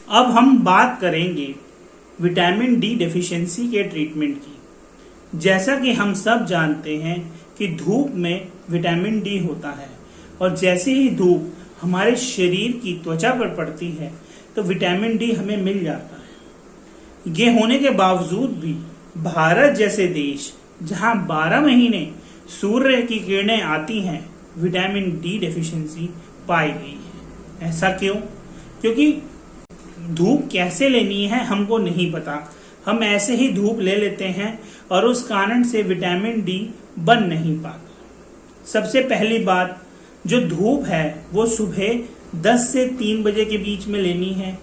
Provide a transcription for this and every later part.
अब हम बात करेंगे विटामिन डी डेफिशिएंसी के ट्रीटमेंट की। जैसा कि हम सब जानते हैं कि धूप में विटामिन डी होता है और जैसे ही धूप हमारे शरीर की त्वचा पर पड़ती है तो विटामिन डी हमें मिल जाता है। ये होने के बावजूद भी भारत जैसे देश जहां 12 महीने सूर्य की किरणें आती हैं, विटामिन डी डेफिशिएंसी पाई गई है। ऐसा क्यों? क्योंकि धूप कैसे लेनी है हमको नहीं पता। हम ऐसे ही धूप ले लेते हैं और उस कारण से विटामिन डी बन नहीं पाता। सबसे पहली बात, जो धूप है वो सुबह 10 से 3 बजे के बीच में लेनी है।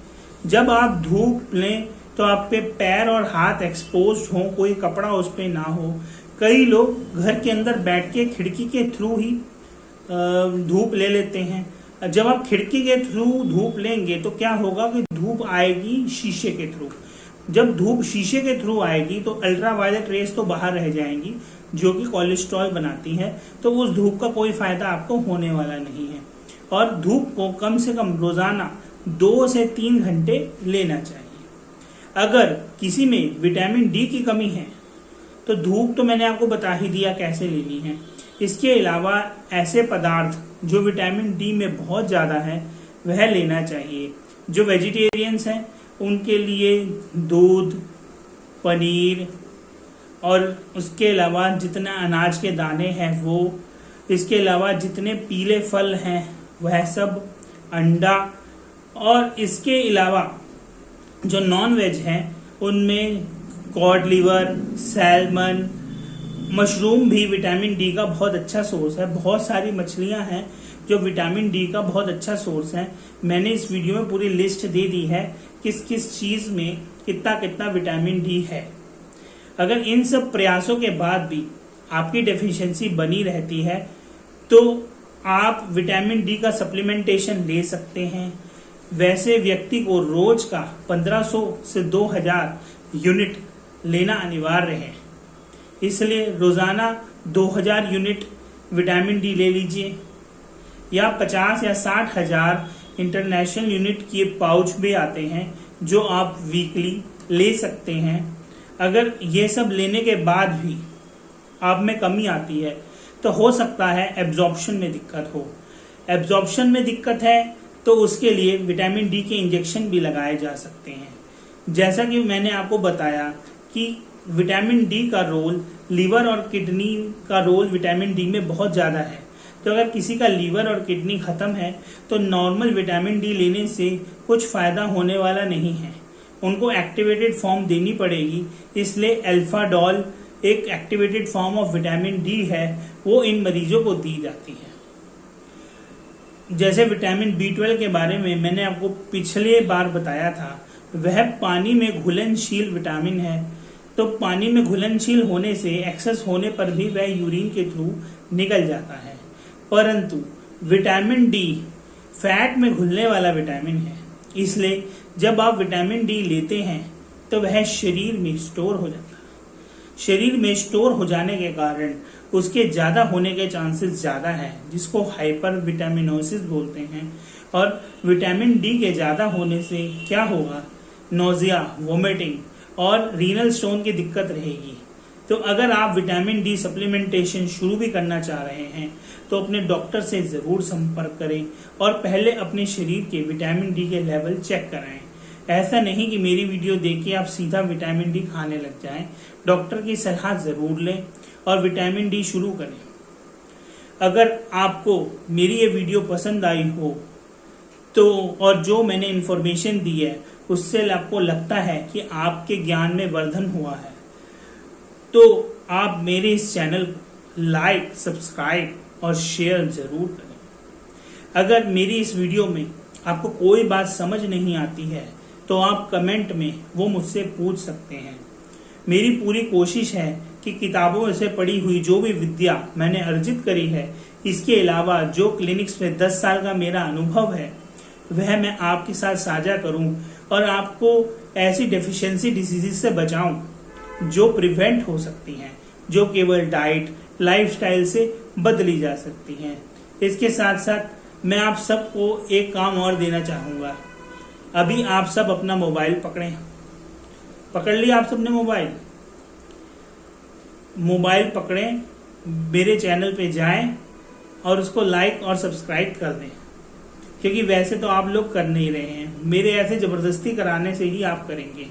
जब आप धूप लें तो आप पे पैर और हाथ एक्सपोज हो, कोई कपड़ा उस पे ना हो। कई लोग घर के अंदर बैठ के खिड़की के थ्रू ही धूप ले लेते हैं। जब आप खिड़की के थ्रू धूप लेंगे तो क्या होगा कि धूप आएगी शीशे के थ्रू। जब धूप शीशे के थ्रू आएगी तो अल्ट्रावायलेट रेस तो बाहर रह जाएंगी जो कि कोलेस्ट्रॉल बनाती है, तो उस धूप का कोई फायदा आपको होने वाला नहीं है। और धूप को कम से कम रोजाना 2 से 3 घंटे लेना चाहिए। अगर किसी में विटामिन डी की कमी है तो धूप तो मैंने आपको बता ही दिया कैसे लेनी है। इसके अलावा ऐसे पदार्थ जो विटामिन डी में बहुत ज्यादा है वह लेना चाहिए। जो वेजिटेरियंस हैं उनके लिए दूध, पनीर और उसके अलावा जितना अनाज के दाने हैं वो, इसके अलावा जितने पीले फल हैं वह सब, अंडा, और इसके अलावा जो नॉन वेज हैं उनमें कॉड लिवर, सैल्मन, मशरूम भी विटामिन डी का बहुत अच्छा सोर्स है। बहुत सारी मछलियां हैं जो विटामिन डी का बहुत अच्छा सोर्स है। मैंने इस वीडियो में पूरी लिस्ट दे दी है किस किस चीज में कितना कितना विटामिन डी है। अगर इन सब प्रयासों के बाद भी आपकी डेफिशिएंसी बनी रहती है तो आप विटामिन डी का सप्लीमेंटेशन ले सकते हैं। वैसे व्यक्ति को रोज का 1500 से 2000 यूनिट लेना अनिवार्य है, इसलिए रोजाना 2000 यूनिट विटामिन डी ले लीजिए। या 50 या 60 हजार इंटरनेशनल यूनिट के पाउच भी आते हैं जो आप वीकली ले सकते हैं। अगर ये सब लेने के बाद भी आप में कमी आती है तो हो सकता है एब्जॉर्प्शन में दिक्कत हो। एब्जॉर्प्शन में दिक्कत है तो उसके लिए विटामिन डी के इंजेक्शन भी लगाए जा सकते हैं। जैसा कि मैंने आपको बताया कि विटामिन डी का रोल, लीवर और किडनी का रोल विटामिन डी में बहुत ज्यादा है। तो अगर किसी का लीवर और किडनी खत्म है तो नॉर्मल विटामिन डी लेने से कुछ फायदा होने वाला नहीं है, उनको एक्टिवेटेड फॉर्म देनी पड़ेगी। इसलिए अल्फाडॉल एक activated form of vitamin D है, वो इन मरीजों को दी जाती है। जैसे विटामिन B12 के बारे में मैंने आपको पिछले बार बताया था, वह पानी में घुलनशील विटामिन है। तो पानी में घुलनशील होने से, एक्सेस होने पर भी वह यूरिन के थ्रू निकल जाता है। परंतु विटामिन डी फैट में घुलने वाला विटामिन है, इसलिए जब आप विटामिन डी लेते हैं तो वह शरीर में स्टोर हो जाता है। शरीर में स्टोर हो जाने के कारण उसके ज्यादा होने के चांसेस ज्यादा है, जिसको हाइपर विटामिनोसिस बोलते हैं। और विटामिन डी के ज्यादा होने से क्या होगा? नोजिया, वोमिटिंग और रीनल स्टोन की दिक्कत रहेगी। तो अगर आप विटामिन डी सप्लीमेंटेशन शुरू भी करना चाह रहे हैं तो अपने डॉक्टर से जरूर संपर्क करें और पहले अपने शरीर के विटामिन डी के लेवल चेक कराएं। ऐसा नहीं कि मेरी वीडियो देख के आप सीधा विटामिन डी खाने लग जाएं। डॉक्टर की सलाह जरूर लें और विटामिन डी शुरू करें। अगर आपको मेरी ये वीडियो पसंद आई हो तो, और जो मैंने इन्फॉर्मेशन दी है उससे आपको लगता है कि आपके ज्ञान में वर्धन हुआ है, तो आप मेरे इस चैनल को लाइक, सब्सक्राइब और शेयर जरूर करें। अगर मेरी इस वीडियो में आपको कोई बात समझ नहीं आती है तो आप कमेंट में वो मुझसे पूछ सकते हैं। मेरी पूरी कोशिश है कि किताबों से पढ़ी हुई जो भी विद्या मैंने अर्जित करी है, इसके अलावा जो क्लिनिक्स में 10 साल का मेरा अनुभव है वह मैं आपके साथ साझा करूं और आपको ऐसी डेफिशिएंसी डिसीजेस से बचाऊं जो प्रिवेंट हो सकती हैं, जो केवल डाइट, लाइफस्टाइल से बदली जा सकती हैं। इसके साथ साथ मैं आप सबको एक काम और देना चाहूंगा अभी आप सब अपना मोबाइल पकड़ लिया आप सबने मोबाइल पकड़ें, मेरे चैनल पे जाएं और उसको लाइक और सब्सक्राइब कर दें, क्योंकि वैसे तो आप लोग कर नहीं रहे हैं, मेरे ऐसे जबरदस्ती कराने से ही आप करेंगे।